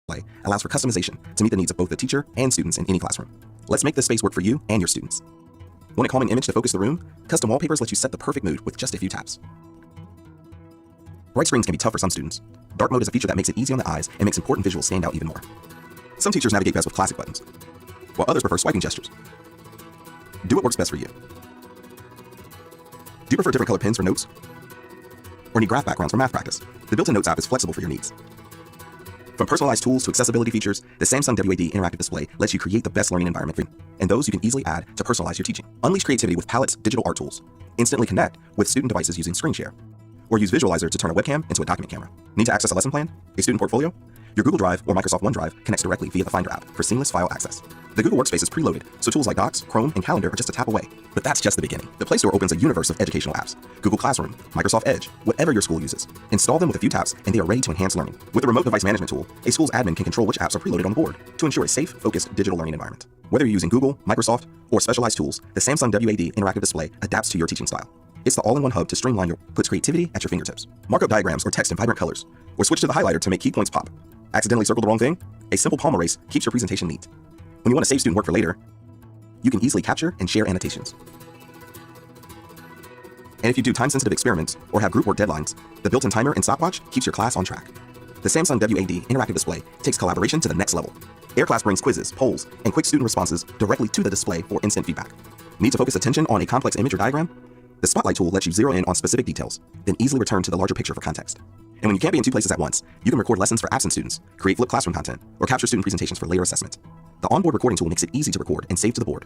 display allows for customization to meet the needs of both the teacher and students in any classroom. Let's make this space work for you and your students. Want a calming image to focus the room? Custom wallpapers let you set the perfect mood with just a few taps. Bright screens can be tough for some students. Dark mode is a feature that makes it easy on the eyes and makes important visuals stand out even more. Some teachers navigate best with classic buttons, while others prefer swiping gestures. Do what works best for you. Do you prefer different colored pens for notes? Or need graph backgrounds for math practice? The built-in Notes app is flexible for your needs. From personalized tools to accessibility features, the Samsung WAD interactive display lets you create the best learning environment for you, and those you can easily add to personalize your teaching. Unleash creativity with Palette's digital art tools. Instantly connect with student devices using Screen Share, or use Visualizer to turn a webcam into a document camera. Need to access a lesson plan, a student portfolio? Your Google Drive or Microsoft OneDrive connects directly via the Finder app for seamless file access. The Google Workspace is preloaded, so tools like Docs, Chrome, and Calendar are just a tap away. But that's just the beginning. The Play Store opens a universe of educational apps. Google Classroom, Microsoft Edge, whatever your school uses. Install them with a few taps, and they are ready to enhance learning. With the Remote Device Management tool, a school's admin can control which apps are preloaded on the board to ensure a safe, focused digital learning environment. Whether you're using Google, Microsoft, or specialized tools, the Samsung WAD interactive display adapts to your teaching style. It's the all-in-one hub to streamline puts creativity at your fingertips. Mark up diagrams or text in vibrant colors, or switch to the highlighter to make key points pop. Accidentally circle the wrong thing? A simple palm erase keeps your presentation neat. When you want to save student work for later, you can easily capture and share annotations. And if you do time-sensitive experiments or have group work deadlines, the built-in timer and stopwatch keeps your class on track. The Samsung WAD interactive display takes collaboration to the next level. AirClass brings quizzes, polls, and quick student responses directly to the display for instant feedback. Need to focus attention on a complex image or diagram? The Spotlight tool lets you zero in on specific details, then easily return to the larger picture for context. And when you can't be in two places at once, you can record lessons for absent students, create flipped classroom content, or capture student presentations for later assessment. The onboard recording tool makes it easy to record and save to the board.